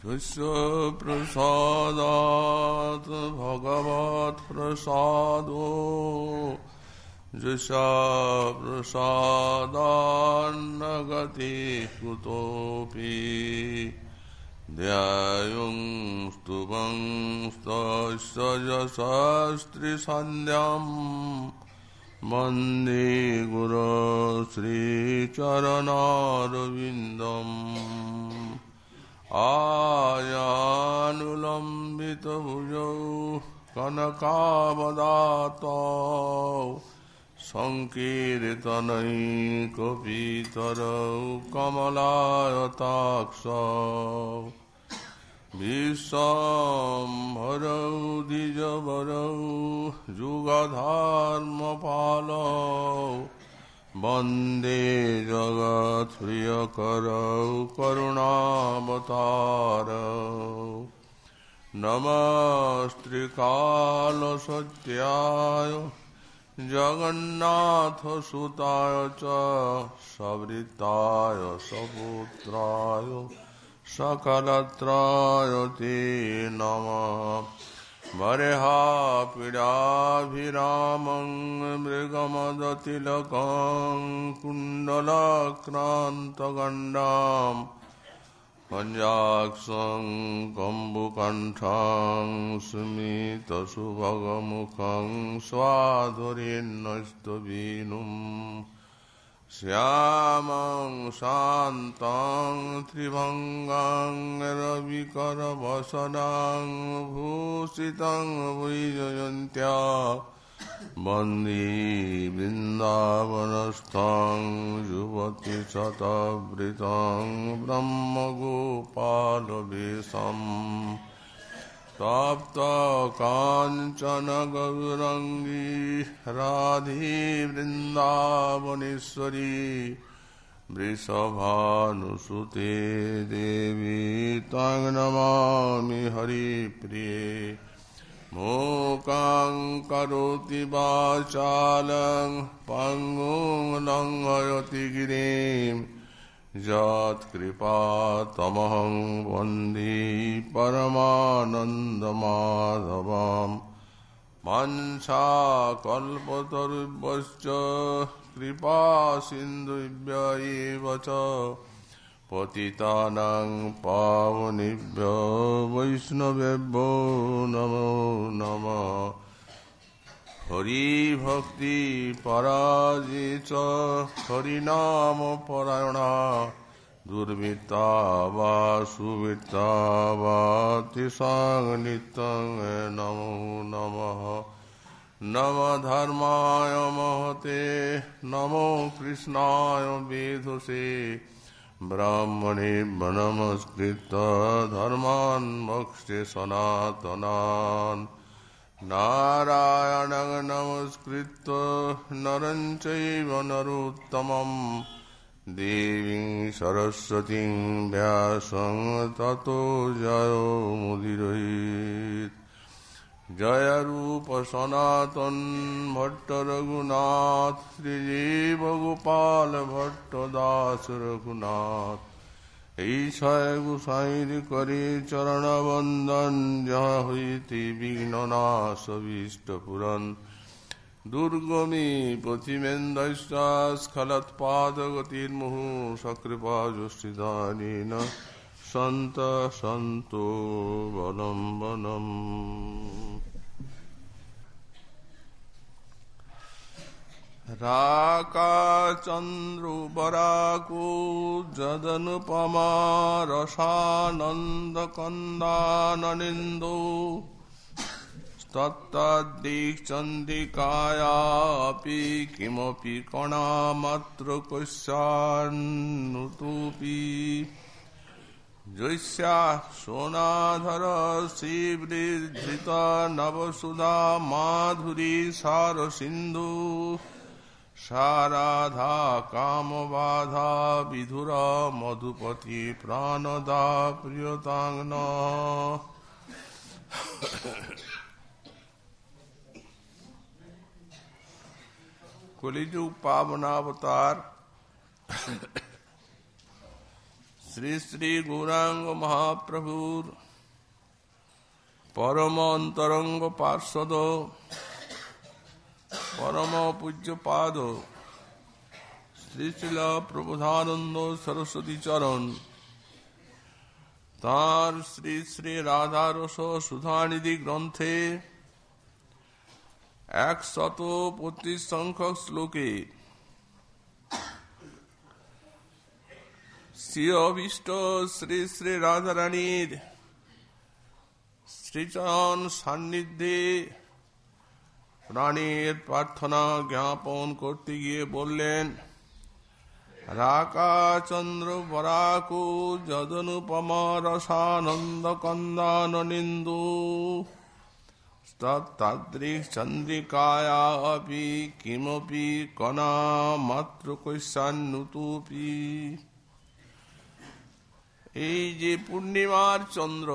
यस्य प्रसादात् भगवत्प्रसादो यस्य प्रसादान्न गति कुतोऽपि ध्यायुं स्तुवं स्तस्य यशस्त्रिसन्ध्यां वन्दे गुरो श्रीचरणारविन्दम् आयानुलम्बितभुजौ कनकावदातौ संकीर्तनैकपितरौ कमलायताक्षौ विश्वम्भरौ द्विजवरौ जुगधर्मपालौ वन्दे जगत्प्रियकरौ करुणावतारौ नमस्त्रिकालसत्याय जगन्नाथसुताय च सवृताय सपुत्राय सकलत्राय ते नमः वरेहापीडाभिरामं मृगमदतिलकं कुण्डलक्रान्तगण्डां पञ्चाक्षं कम्बुकण्ठं स्मितसुभगमुखं स्वाधुरेन्नस्तवीनुम् श्यामं शान्तं त्रिभङ्गं रविकरवसनं भूषितं वैजयन्त्या वन्दे वृन्दावनस्थं युवतिशतवृतं ब्रह्मगोपालवेशम् तप्तकाञ्चन गौराङ्गी राधे वृन्दावनेश्वरी वृषभानुसुते देवी तं नमामि हरिप्रिये मूकं करोति वाचालं पङ्गुं लङ्घयति गिरिं यत्कृपातमहं वन्दे परमानन्दमाधवम् वाञ्छाकल्पतरुभ्यश्च कृपासिन्धुभ्य एव च पतितानां पावनेभ्यो वैष्णवेभ्यो नमो नमः हरिभक्ति पराजित हरिनाम परायणा दुर्वृत्ता वा सुवृत्ता वा तेषां नित्यं नमो नमः नमः धर्माय महते नमो कृष्णाय वेधसे ब्राह्मणे नमस्कृत्य धर्मान् मोक्षे सनातनान् नारायणं नमस्कृत्य नरं चैव नरोत्तमं देवीं सरस्वतीं व्यासं ततो जयो मुदीरयेत् जय रूप सनातन भट्ट रघुनाथ श्रीजीव गोपाल भट्ट दास रघुनाथ ईशाय गुसाईर करे चरण वंदन जहाँ हुईति विघ्ननाश भीष्ट पुरन दुर्गमी पथिमेन्द्रस्खलत्पादगतिर्मुहुः सकृपा जुष्टिदानेन सन्त सन्तो वलम्बनम् राकाचन्द्रुबराको जदनुपमा रसानन्दकन्दाननिन्दो तत्तद्दिक्चन्द्रिकायापि किमपि कणामात्र कस्यान्नुतोऽपि जस्याः सोनाधर श्रीवृद्धृता नवसुधा माधुरी सारसिन्धु साराधा कामबाधा विधुरा मधुपति प्राणदा प्रियतांगना कलिजुग पावनावतार শ্রী শ্রী গৌরাঙ্গ মহাপ্রভুর পরম অন্তরঙ্গ পার্ষদ পরম পূজ্যপাদ শ্রী শ্রীল প্রবোধানন্দ সরস্বতী চরণ তাঁর শ্রী শ্রী রাধারস সুধানিধি গ্রন্থে 125 সংখ্যক শ্লোকে শ্রী অভীষ্ট শ্রী শ্রী রাধারানীর শ্রীচরণ সান্নিধ্যে প্রাণের প্রার্থনা জ্ঞাপন করতে গিয়ে বললেন, রাকাচন্দ্র বরাকু যদনুপম রসানন্দ কন্দন নিন্দু তদ্দৃশ চন্দ্রিকায়া অপি কিমপি কণা মাত্র কৈশান্যুতুপি। এই যে পূর্ণিমার চন্দ্র,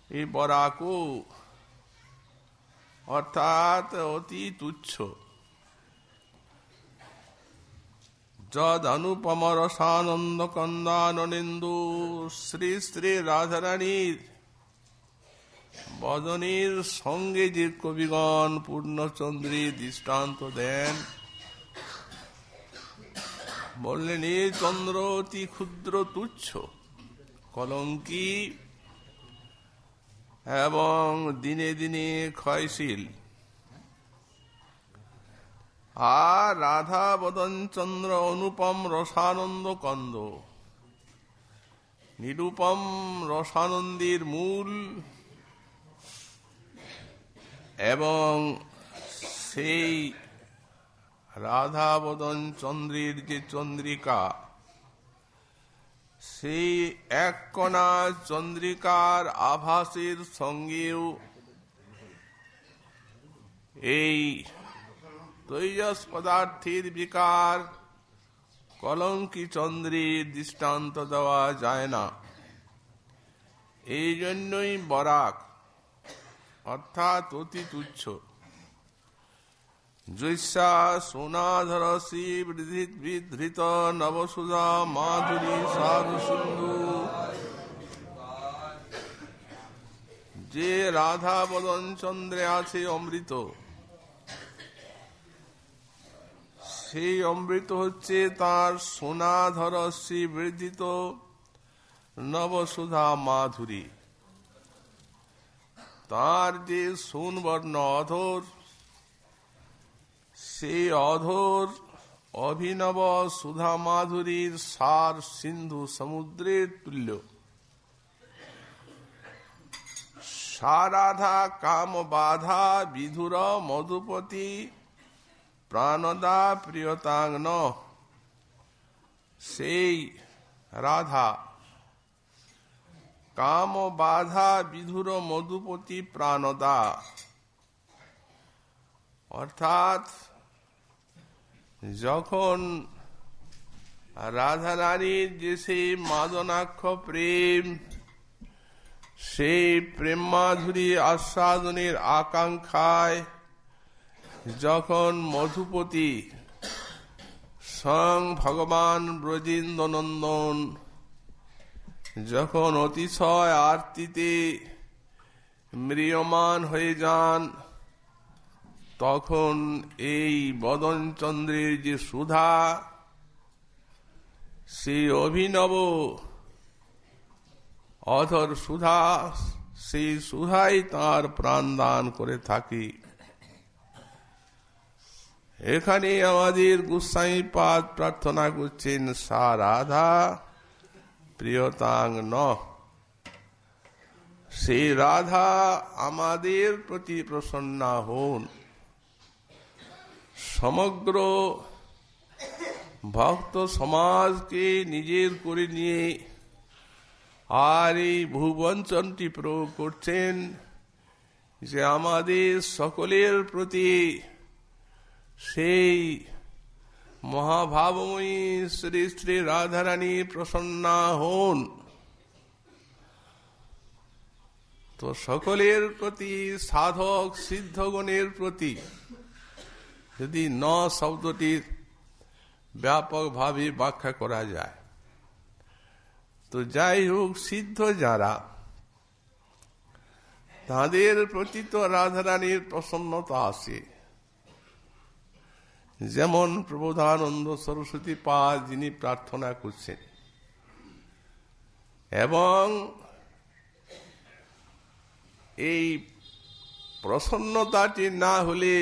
এই বরাকু অর্থাৎ অতি তুচ্ছ, যদ অনুপম রসানন্দ কন্দানন্দিন্দু শ্রী শ্রী রাধারানীর বদনের সঙ্গে যে কবিগণ পূর্ণচন্দ্রী দৃষ্টান্ত দেন, বললেন এই চন্দ্র অতি ক্ষুদ্র তুচ্ছ, কলঙ্কি এবং দিনে দিনে ক্ষয়শীল। আর রাধা বদন চন্দ্র অনুপম রসানন্দ কন্দ, নিরূপম রসানন্দের মূল, এবং সেই রাধা বদন চন্দ্রের যে চন্দ্রিকা, সেই এক কণা চন্দ্রিকার আভাসের সঙ্গেও এই তৈজস পদার্থের বিকার কলঙ্কি চন্দ্রের দৃষ্টান্ত দেওয়া যায় না। এই জন্যই বরাক অর্থাৎ অতি তুচ্ছ। জৈসা সোনাধর শিব বিধৃত নবসুধা মাধুরী সাধু সিন্ধু, যে রাধা বদন চন্দ্রে আছে অমৃত, সেই অমৃত হচ্ছে তার সোনাধর শিব বৃদ্ধিত নবসুধা মাধুরী। তার যে সোনবর্ণ অধর, সেই অধর অভিনব সুধা মাধুরীর সার সিন্ধু সমুদ্রের তুল্য। সারাধা কাম বাধা বিধুর মধুপতি প্রাণদা প্রিয়তাঙ্গন, সেই রাধা কাম বাধা বিধুর মধুপতি প্রাণদা, অর্থাৎ যখন রাধারানীর যে সেই মাদনাক্ষ প্রেম, সেই প্রেম মাধুরী আস্বাদনের আকাঙ্ক্ষায় যখন মধুপতি স্বয়ং ভগবান ব্রজেন্দ্রনন্দন যখন অতিশয় আরতিতে ম্রিয়মান হয়ে যান, তখন এই বদন চন্দ্রের যে সুধা, সেই অভিনব অধর সুধা, সেই সুধাই তাঁর প্রাণ দান করে থাকে। এখানে আমাদের গোস্বামী পাদ প্রার্থনা করছেন, সা রাধা প্রিয়তাঙ্গ ন, সেই রাধা আমাদের প্রতি প্রসন্না হন। সমগ্র ভক্ত সমাজকে নিজের করে নিয়ে আর এই ভুবঞ্চনটি প্রয়োগ করছেন, যে আমাদের সকলের প্রতি সেই মহাভাবময়ী শ্রী শ্রী রাধারানী প্রসন্না হন। তো সকলের প্রতি, সাধক সিদ্ধগণের প্রতি যদি ন শব্দটির ব্যাপকভাবে ব্যাখ্যা করা যায়, তো যাই হোক, সিদ্ধ যারা, তাদের প্রতি তো রাধারানীর প্রসন্নতা আসে। যেমন প্রবোধানন্দ সরস্বতী পাদ যিনি প্রার্থনা করছেন, এবং এই প্রসন্নতাটি না হলে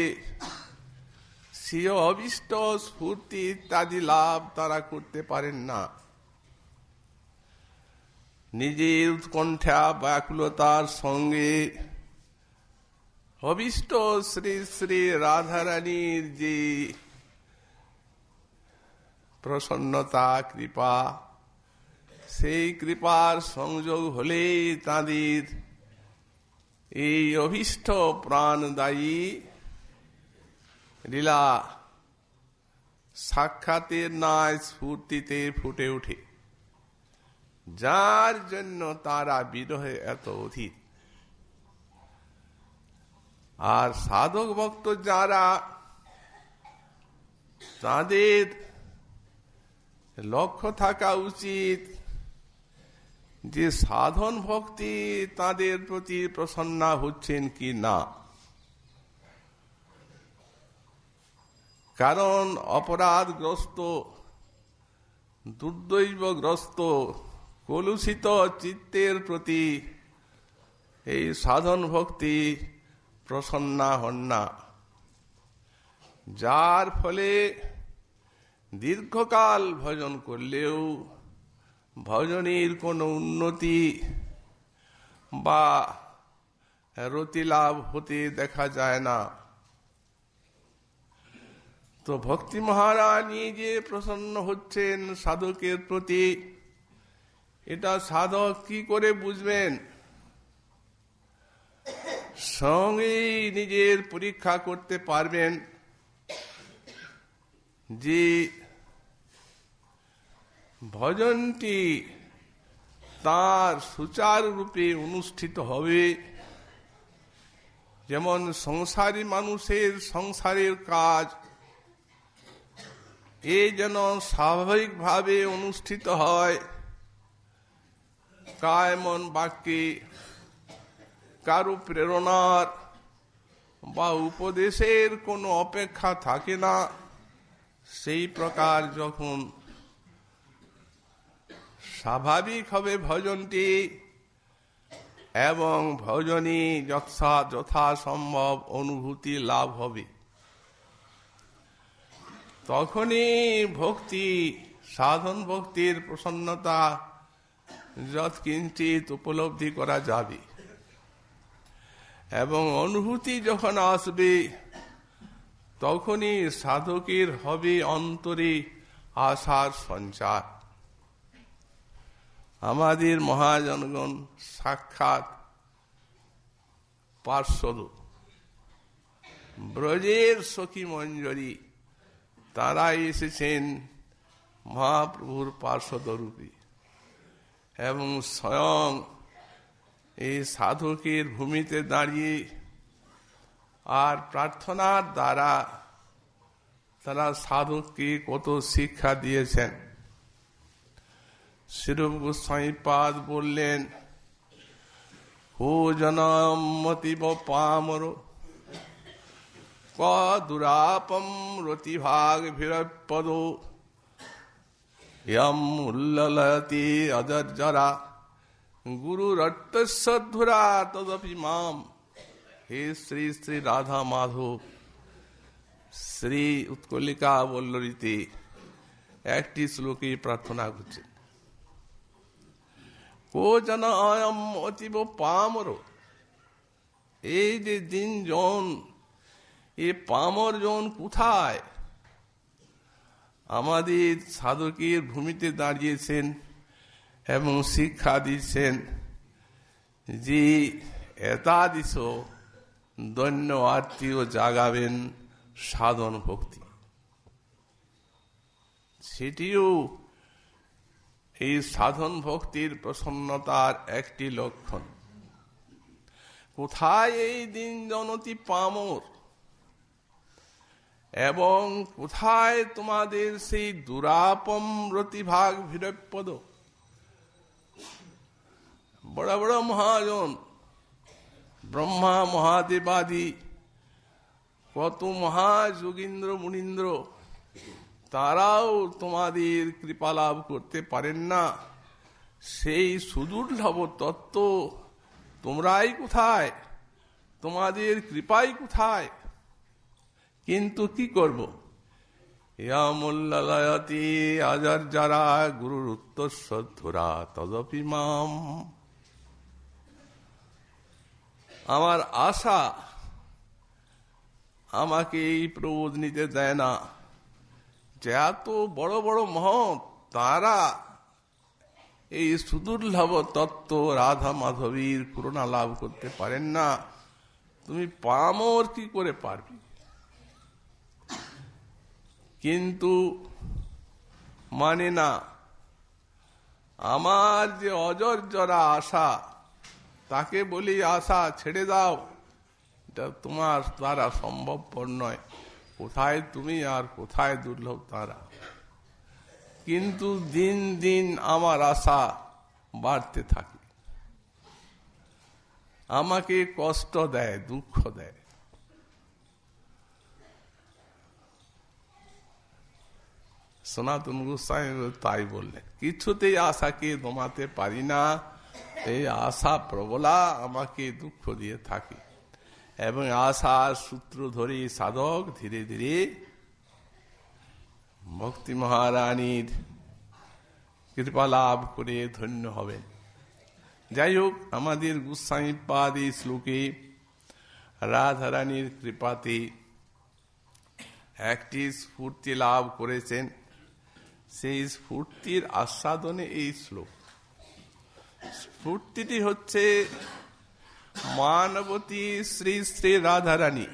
স্বীয় অভীষ্ট স্ফূর্তি ইত্যাদি লাভ তারা করতে পারেন না। নিজের উৎকণ্ঠা ব্যাকুলতার সঙ্গে অভীষ্ট শ্রী শ্রী রাধারানীর যে প্রসন্নতা, কৃপা, সেই কৃপার সংযোগ হলেই তাদের এই অভীষ্ট প্রাণদায়ী লীলা সাক্ষাতের ন্যায় স্ফূর্তিতে ফুটে ওঠে, যার জন্য তারা বিরহে এত অধীর। আর সাধক ভক্ত যারা, তাদের লক্ষ্য থাকা উচিত যে সাধন ভক্তি তাদের প্রতি প্রসন্ন হচ্ছেন কি না। কারণ অপরাধগ্রস্ত, দুর্দৈবগ্রস্ত, কলুষিত চিত্তের প্রতি এই সাধন ভক্তি প্রসন্ন হন না, যার ফলে দীর্ঘকাল ভজন করলেও ভজনের কোনো উন্নতি বা রতিলাভ হতে দেখা যায় না। তো ভক্তি মহারানী যে প্রসন্ন হচ্ছেন সাধকের প্রতি, এটা সাধক কি করে বুঝবেন? সঙ্গেই নিজের পরীক্ষা করতে পারবেন যে ভজনটি তার সুচারুরূপে অনুষ্ঠিত হবে। যেমন সংসারী মানুষের সংসারের কাজ এ যেন স্বাভাবিকভাবে অনুষ্ঠিত হয়, কায় মন বাক্যে কারো প্রেরণার বা উপদেশের কোনো অপেক্ষা থাকে না। সেই প্রকার যখন স্বাভাবিক হবে ভজনটি, এবং ভজনে যথাসম্ভব অনুভূতি লাভ হবে, তখনই ভক্তি, সাধন ভক্তির প্রসন্নতা যৎকিঞ্চিৎ উপলব্ধি করা যাবে। এবং অনুভূতি যখন আসবে, তখনই সাধকের হবে অন্তরে আশার সঞ্চার। আমাদের মহাজনগণ সাক্ষাৎ পার্শ্বদ, ব্রজের সখী মঞ্জরী, তারা এসেছেন মহাপ্রভুর পার্শ্বদ রূপে, এবং স্বয়ং এই সাধকের ভূমিতে দাঁড়িয়ে আর প্রার্থনার দ্বারা তারা সাধককে কত শিক্ষা দিয়েছেন। শ্রীরূপ গোস্বামী পাদ বললেন, হো জনমতিব পামর ক দুরাপম রতিভাগ ভিরপদ ইয়ম উল্ললয়তি অজর্জরা গুরুরট্টস্বধুরা তদপি মাম। হে শ্রী শ্রী রাধা মাধব, শ্রী উৎকলিকা বল্লরীতে একটি শ্লোকে প্রার্থনা করছে, কো জন অয়ম অতীব পামর। এই যে দিন জন, এ পামর জন কোথায়? আমাদের সাধকের ভূমিতে দাঁড়িয়েছেন এবং শিক্ষা দিচ্ছেন যে এতাদিশ দৈন্য আত্মীয় জাগাবেন সাধন ভক্তি। সেটিও এই সাধন ভক্তির প্রসন্নতার একটি লক্ষণ। কোথায় এই দিন জনতি পামর, এবং কোথায় তোমাদের সেই দুরাপম রতিভাগ ভিরপদ? বড় বড় মহাজন, ব্রহ্মা মহাদেবাদি, কত মহাযোগীন্দ্র মুনীন্দ্র, তারাও তোমাদের কৃপা লাভ করতে পারেন না। সেই সুদুর্লভ তত্ত্ব তোমরাই কোথায়, তোমাদের কৃপাই কোথায়? কিন্তু কি করব? ইয়ামুল্লালায়াতি আজার যারা গুরুর উত্তরসদ্ধরা তদপি মাম। আমার আশা আমাকে এই প্রবোধ নিতে দেয় না যে এত বড় বড় মহৎ তারা এই সুদুর্লভ তত্ত্ব রাধা মাধবীর করুণা লাভ করতে পারেন না, তুমি পামর কি করে পারবি? কিন্তু মানে না, আমার যে অজর্জরা আশা, তাকে বলি আশা ছেড়ে দাও, এটা তোমার দ্বারা সম্ভবপর নয়। কোথায় তুমি আর কোথায় দুর্লভ তারা? কিন্তু দিন দিন আমার আশা বাড়তে থাকে, আমাকে কষ্ট দেয়, দুঃখ দেয়। সনাতন গোস্বামী তাই বললেন, কিছুতেই আশাকে দমাতে পারি না, এই আশা প্রবলা আমাকে দুঃখ দিয়ে থাকে। এবং আশার সূত্র ধরে সাধক ধীরে ধীরে ভক্তি মহারানীর কৃপা লাভ করে ধন্য হবেন। যাই হোক, আমাদের গোস্বামী পাদ এই শ্লোকে রাধারানীর কৃপাতে একটি স্ফূর্তি লাভ করেছেন। সেই স্ফূর্তির আস্বাদনে এই শ্লোক। স্ফূর্তিটি হচ্ছে মানবতী শ্রী শ্রী রাধারানী।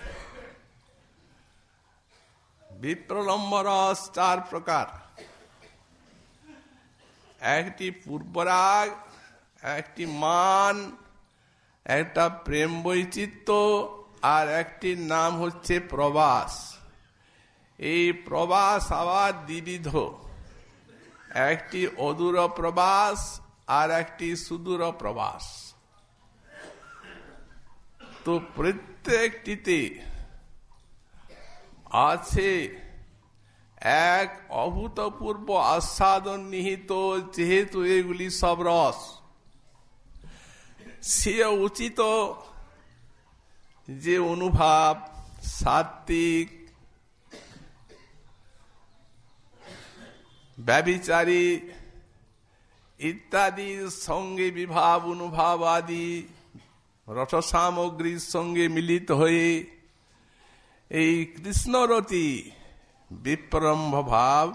বিপ্রলম্ব রস 4 প্রকার, একটি পূর্বরাগ, একটি মান, একটা প্রেম বৈচিত্র্য, আর একটি নাম হচ্ছে প্রবাস। এই প্রবাস আবার দ্বিবিধ, একটি অদূর প্রবাস আর একটি সুদূর প্রবাস। তো প্রত্যেকটিতে আছে এক অভূতপূর্ব আস্বাদন নিহিত। যেহেতু এগুলি সব রস, সে উচিত যে অনুভব সাত্বিক, ব্যভিচারী ইত্যাদির সঙ্গে বিভাব অনুভব আদি রস সামগ্রীর সঙ্গে মিলিত হয়ে এই কৃষ্ণরতি বিপ্রলম্ভ ভাব,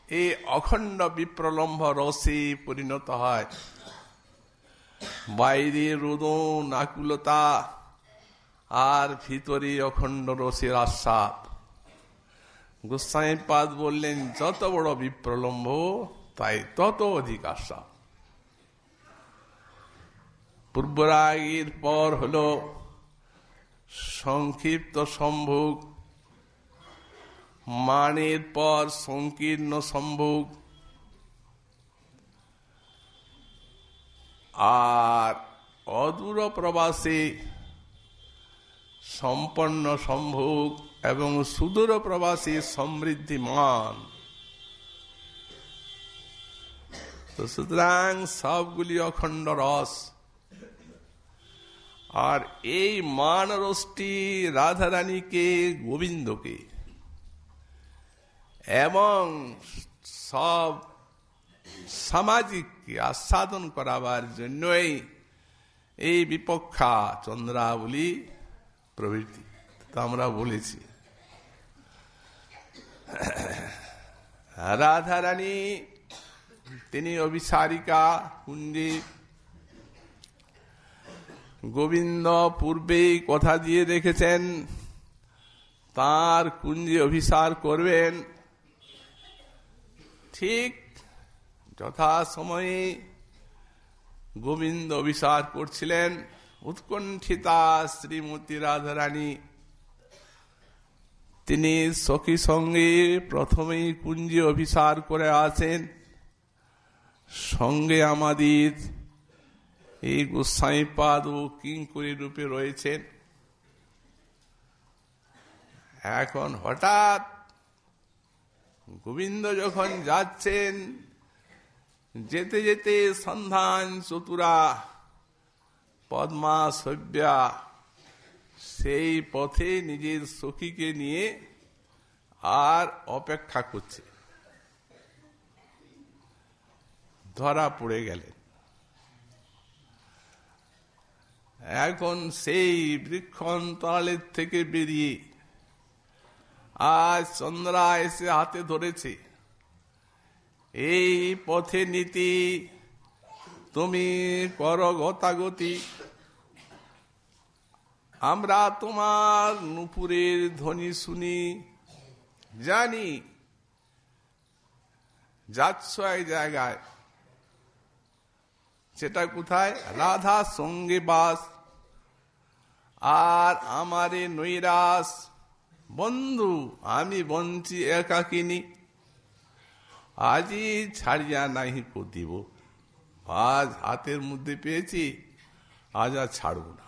এই অখণ্ড বিপ্রলম্ভ রসে পরিণত হয়। বাইরে রোদন আকুলতা, আর ভিতরে অখণ্ড রসের আস্বাদ। গোস্বামী পাদ বললেন, যত বড় বিপ্রলম্ভ তাই তত অধিক আস্বাদ। পূর্বরাগের পর হল সংক্ষিপ্ত সম্ভোগ, মানের পর সংকীর্ণ সম্ভোগ, আর অদূর প্রবাসে সম্পন্ন সম্ভোগ এবং সুদূর প্রবাসী সমৃদ্ধিমান। তো সুতরাং সবগুলি অখণ্ড রস। আর এই মান রসটি রাধারানীকে, গোবিন্দকে এবং সব সামাজিককে আস্বাদন করাবার জন্যই এই বিপক্ষা, চন্দ্রাবলী প্রভৃতি তা আমরা বলেছি। রাধারানী তিনি অভিসারিকা কুঞ্জে। গোবিন্দ পূর্বেই কথা দিয়ে রেখেছেন তার কুঞ্জে অভিসার করবেন। ঠিক যথা সময়ে গোবিন্দ অভিসার করছিলেন, উৎকণ্ঠিতা শ্রীমতী রাধারানী তিনি সখী সঙ্গে প্রথমেই কুঞ্জে অভিসার করে আছেন। সঙ্গে আমাদের এই গোস্বামীপাদ ও কিঙ্করী রূপে রয়েছেন। এখন হঠাৎ গোবিন্দ যখন যাচ্ছেন, যেতে যেতে সন্ধান চতুরা পদ্মা সভ্যা সেই পথে নিজের সখীকে নিয়ে আর অপেক্ষা করছে, ধরা পড়ে গেলেন। এখন সেই বৃক্ষন্তরালের থেকে বেরিয়ে আজ চন্দ্রা এসে হাতে ধরেছে, এই পথে নীতি তুমি কর গতাগতি, আমরা তোমার নুপুরের ধ্বনি শুনি, জানি যাচ্ছ এক জায়গায়। সেটা কোথায়? রাধা সঙ্গে বাস, আর আমারে নৈরাস বন্ধু আমি বঞ্চি একাকিনী, আজই ছাড়িয়া নাহি দিব, আজ হাতের মধ্যে পেয়েছি, আজ আর ছাড়ব না।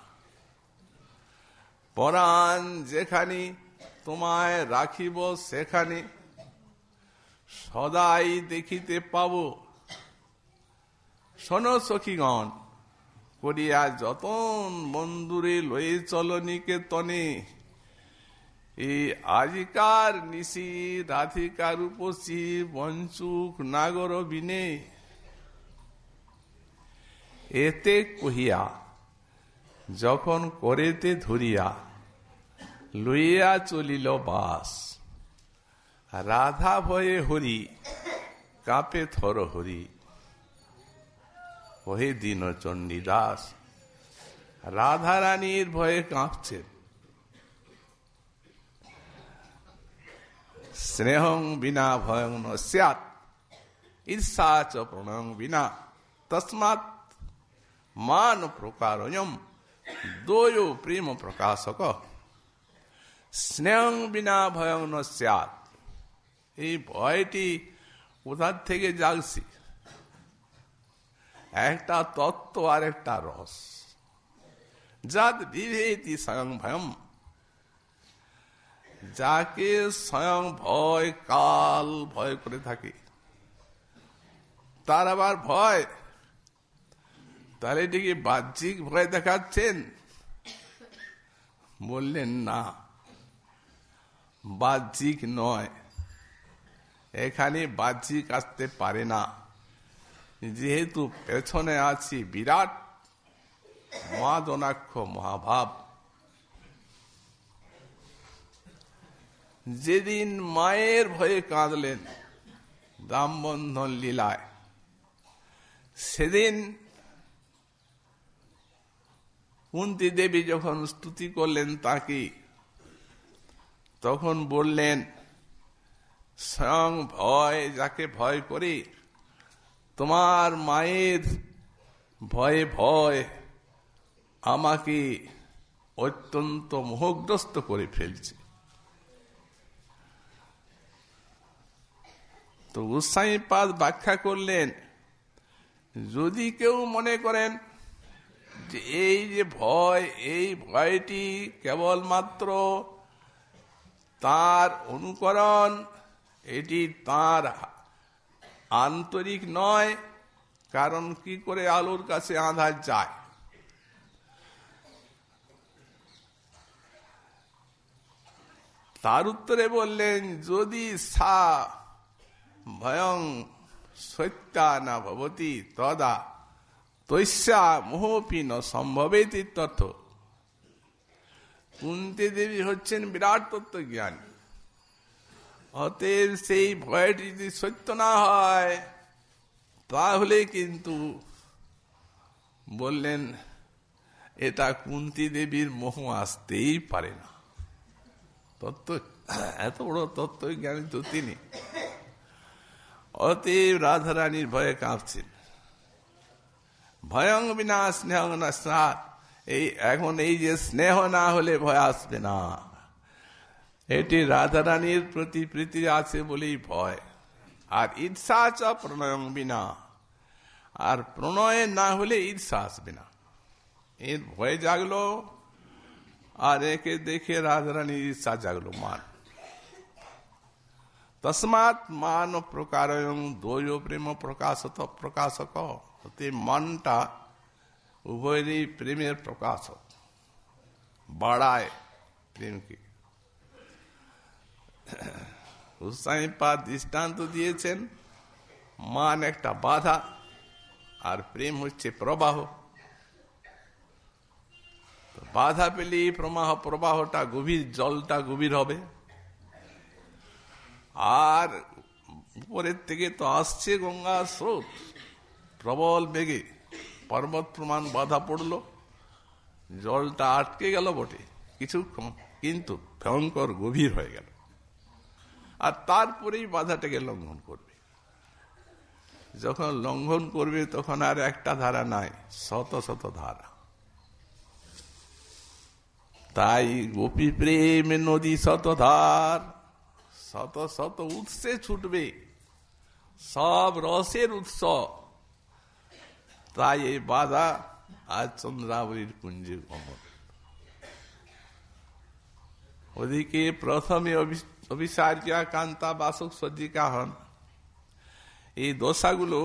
পরাণ যেখানে তোমায় রাখিব সেখানে, সদাই দেখিতে পাব। শোনো সখীগণ, করিয়া যতন বন্ধুরে লয়ে চলনিকে তনে, এই আজিকার নিশি রাধিকার উপসী বঞ্চুক নাগর বিনে। এতে কহিয়া যখন করেতে ধরিয়া লইয়া চলিল বাস, রাধা ভয়ে হরি কাঁপে থর হরি। ওহে দীন চণ্ডীদাস, রাধা রানীর ভয়ে কাঁপছেন। স্নেহং বিনা ভয়ং ন স্যাৎ, ঈর্ষা চ প্রণয়ং বিনা, তস্মাৎ মান প্রকারয়ম দোয় প্রেম প্রকাশক। স্নেহং বিনা ভয়ং ন স্যাৎ, এই ভয়টি কোথার থেকে জাগছি? একটা তত্ত্ব আর একটা রস। যাদ বিভেতি স্বয়ং ভয়ম, যাকে স্বয়ং ভয় কাল ভয় করে থাকে, তার আবার ভয়, তাহলে এটিকে বাহ্যিক ভয় দেখাচ্ছেন? বললেন না, বাহ্যিক নয়, এখানে বাহ্যিক আসতে পারে না, যেহেতু পেছনে আছি বিরাট মহাদনাক্ষ মহাভাব। যেদিন মায়ের ভয়ে কাঁদলেন দামবন্ধন লীলায়, সেদিন কুন্তী দেবী যখন স্তুতি করলেন তাকে, তখন বললেন স্বয়ং ভয় যাকে ভয় করে, তোমার মায়ের ভয়ে ভয় আমাকে অত্যন্ত মোহগ্রস্ত করে ফেলছে। তো গোস্বামীপাদ ব্যাখ্যা করলেন, যদি কেউ মনে করেন যে এই যে ভয়, এই ভয়টি কেবলমাত্র তার অনুকরণ, এটি তার আন্তরিক নয়, কারণ কি করে আলোর কাছে আঁধার যায়, তার উত্তরে বললেন, যদি সা ভয়ং সত্যা না ভবতি তদা তৈস্যা মোহপি ন সম্ভবেতি তথ্য। কুন্তী দেবী হচ্ছেন বিরাট তত্ত্বজ্ঞানী, অতএব সেই ভয়টি যদি সত্য না হয়, তাহলে কিন্তু বললেন এটা কুন্তী দেবীর মোহ আসতেই পারে না। তত্ত্ব এত বড় তত্ত্বজ্ঞানী তো তিনি। অতএব রাধারানীর ভয়ে কাঁপছেন। ভয়ং বিনা স্নেহ না স্নাত, এই এখন এই যে স্নেহ না হলে ভয় আসবে না, এটি রাধারানীর প্রতি প্রীতি আছে বলেই ভয়। আর ঈর্ষা চ প্রণয়ং বিনা, আর প্রণয় না হলে ঈর্ষা আসবে না। এর ভয় জাগলো, আর একে দেখে রাজরানীর ঈর্ষা জাগলো, মান। তস্মাৎ মান প্রকারয়ং দ্বয় প্রেম প্রকাশক। মনটা উভয়েরই প্রেমের প্রকাশক, বাড়ায় প্রেমকে। হুসাইনপাদ দৃষ্টান্ত দিয়েছেন, মান একটা বাধা আর প্রেম হচ্ছে প্রবাহ। বাধা পেলে প্রবাহটা গভীর, জলটা গভীর হবে। আর উপরের থেকে তো আসছে গঙ্গার স্রোত প্রবল বেগে, পর্বত প্রমাণ বাধা পড়লো, জলটা আটকে গেল বটে কিছুক্ষণ, কিন্তু ভয়ঙ্কর গভীর হয়ে গেল। আর তারপরেই বাধাটাকে লঙ্ঘন করবে। যখন লঙ্ঘন করবে তখন আর একটা ধারা নাই, শত শত ধারা। তাই গোপী প্রেম নদী শতধার, শত শত উৎসে ছুটবে, সব রসের উৎস। তাই এই বাধা আজ চন্দ্রাবলীর কুঞ্জে গমন। ওদিকে প্রথমে অভিসারিকা কান্তা বাসক সজ্জিকা হন। এই দশাগুলো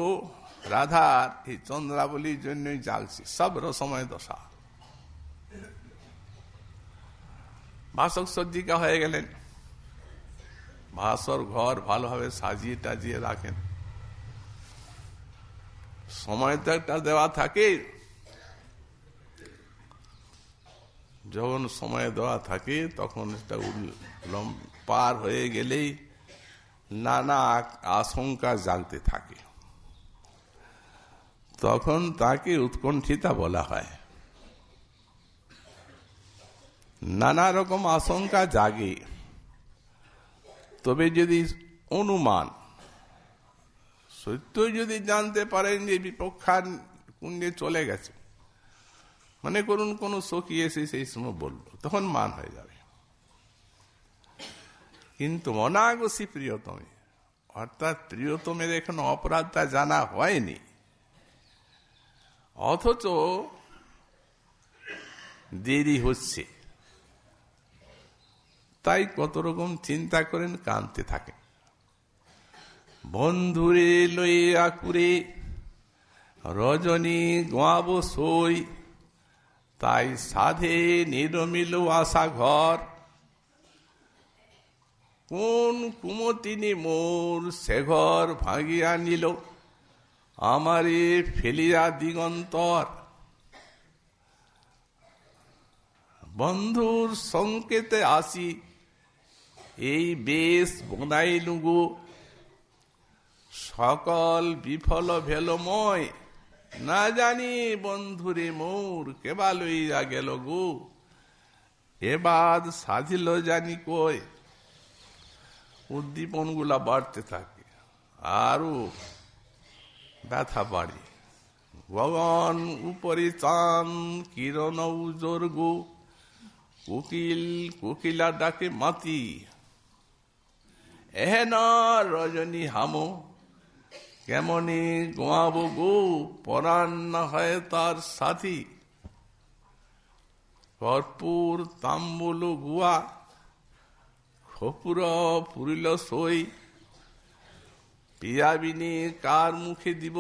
রাধার এই চন্দ্রাবলীর জন্যই জাগছে, সব রসময় দশা। বাসক সজ্জিকা হয়ে গেলেন, ভাসর ঘর ভালোভাবে সাজিয়ে টাজিয়ে রাখেন। সময় তো একটা দেওয়া থাকে, যখন সময় দেওয়া থাকে তখন এটা পার হয়ে গেলেই নানা আশঙ্কা জাগতে থাকে, তখন তাকে উৎকণ্ঠিতা বলা হয়। নানা রকম আশঙ্কা জাগে, তবে যদি অনুমান সত্যই যদি জানতে পারেন যে বিপক্ষার কুণ্ডে চলে গেছে, মানে করুন কোন সখী এসে সেই সময় বলল, তখন মান হয়ে যাবে। কিন্তু অনাগসী প্রিয়তমে, অর্থাৎ প্রিয়তমের এখনো অপরাধটা জানা হয়নি, অথচ দেরি হচ্ছে, তাই কত রকম চিন্তা করেন, কাঁদতে থাকেন। বন্ধুরে লইয়া কুরে রজনী গোয়াব সই, তাই সাধে নিরমিল আশা ঘর। কোন কুমতিনি মোর সে ঘর ভাঙিয়া নিল, আমারে ফেলিয়া দিগন্তর। বন্ধুর সংকেতে আসি এই বেশ বনাইলু গো, সকল বিফল ভেলময়। না জানি বন্ধুরে মোর কেবা লইয়া গেল গো, এবাদ সাধিল জানি কই। উদ্দীপন গুলা বাড়তে থাকে, আরো ব্যথা বাড়ে। গগন উপরে চান কিরণ উজোর গো, কোকিলা ডাকে মাতি। এহেন রজনী হামো, কেমনে গোয়াবো গো, পরাণ না হয় তার সাথী। কর্পূর তাম্বুল গুয়া, খপুর পুরিল সই। পিয়াবিনী কার মুখে দিব,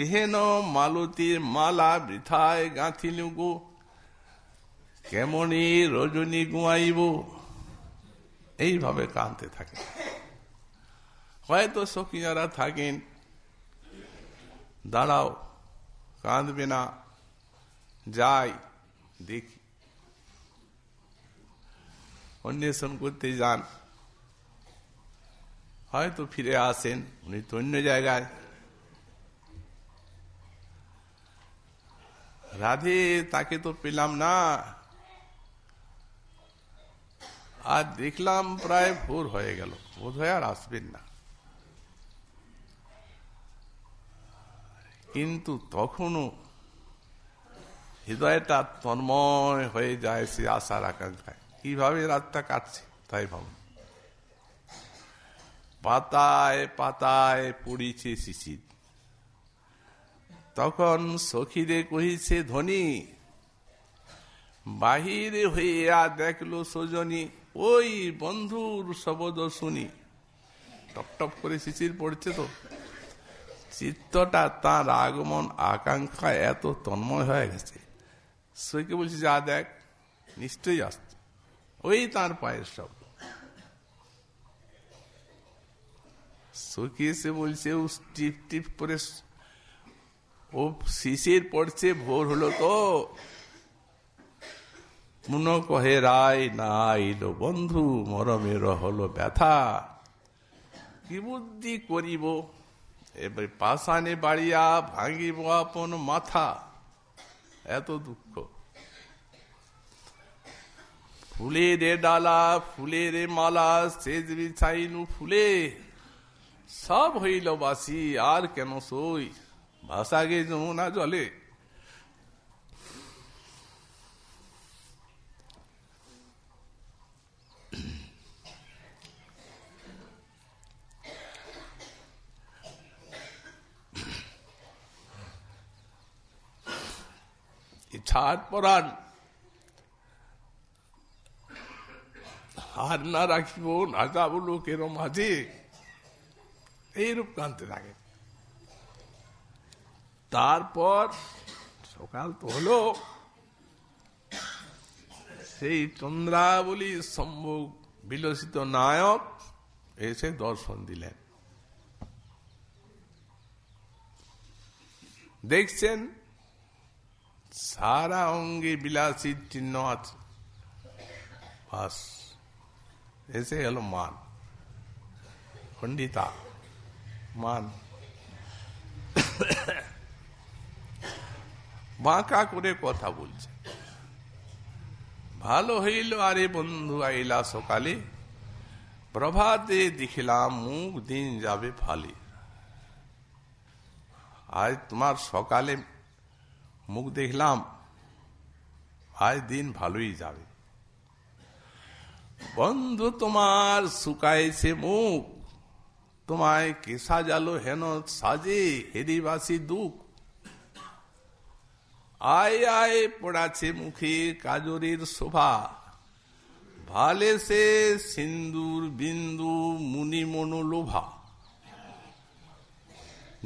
এহেন মালতীর মালা বৃথায় গাঁথিলু গো, কেমনি রজনী গুয়াইব। এইভাবে কাঁদতে থাকে। হয়তো সখীরা থাকেন, দাঁড়াও, কাঁদবে না, যাই দেখি। অন্বেষণ করতে যান, হয়তো ফিরে আসেন, উনি তো অন্য জায়গায়। রাধে তাকে তো পেলাম না, আর দেখলাম প্রায় ভোর হয়ে গেল, বোধ হয় আর আসবেন না। কিন্তু তখনও হৃদয়টা তন্ময় হয়ে যায় সে আশার আকাঙ্ক্ষায়। কিভাবে রাতটা কাটছে তাই ভাবুন। পাতায় পাতায় পড়িছে শিশির। তখন সখীরে কহিছে ধনী, বাহিরে হইয়া দেখলো সজনী, ওই বন্ধুর শব্দ শুনি। টপ টপ করে শিশির পড়ছে, তো চিত্তটা তার আগমন আকাঙ্ক্ষা এত তন্ময় হয়ে গেছে। সখীকে বলছে, যা দেখ, নিশ্চয়ই আসছে। ওই তার পায়ের শব্দ। সখী এসে বলছে, টিপ টিপ করে ও শিশির পড়ছে, ভোর হলো তো। মুন কহে রায় না আইলো বন্ধু, মরমের হলো ব্যথা। কি বুদ্ধি করিব, এবার পাষাণে বাড়িয়া ভাঙিব আপন মাথা। এত দুঃখ। ফুলের ডালা ফুলের মালা, সেজ বিছাইনু ফুলে। সব হইল বাসি, আর কেন সই, ভাষা গে যমুনা জলে। ছাড় পরাণ, হার না রাখিব না যাব লোকের মাঝে, এইরূপ কানতে থাকে। তারপর সকাল তো হলো, সেই চন্দ্রাবলী সম্ভোগ বিলসিত নায়ক এসে দর্শন দিলেন। দেখছেন সারা অঙ্গে বিলাসীর চিহ্ন আছে। বাস এসে গেল মান, পণ্ডিতা মান। বাঁকা করে কথা বলছে। ভালো হইল আরে বন্ধু আইলা সকালে, প্রভাতে দেখিলাম মুখ দিন যাবে ফালি। আজ তোমার সকালে মুখ দেখলাম, আজ দিন ভালোই যাবে। বন্ধু তোমার শুকাইছে মুখ, তোমায় কে সাজালো হেন সাজে, হেরিবাসী দুঃখ। আয় আয় পড়াছে মুখে কাজরের শোভা, ভালে সে সিন্দুর বিন্দু মুনি মনোলোভা।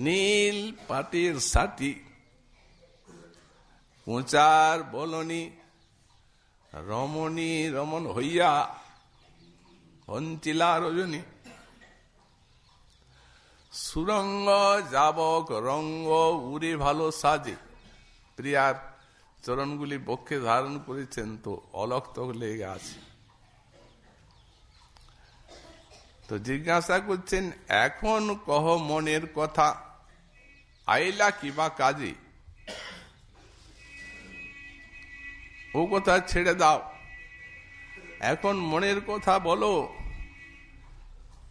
নীল পাটের সাটি কোঁচার বলনি, রমণী রমন হইয়া হঞ্চিলা রজনী। সুরঙ্গ যাবক রঙ্গ উড়ে ভালো সাজে। প্রিয়ার চরণগুলি বক্ষে ধারণ করেছেন, তো অলক্ত লেগে আছে। তো জিজ্ঞাসা করছেন, এখন কহ মনের কথা, আইলা কিবা কাজে। ও কথা ছেড়ে দাও, এখন মনের কথা বলো।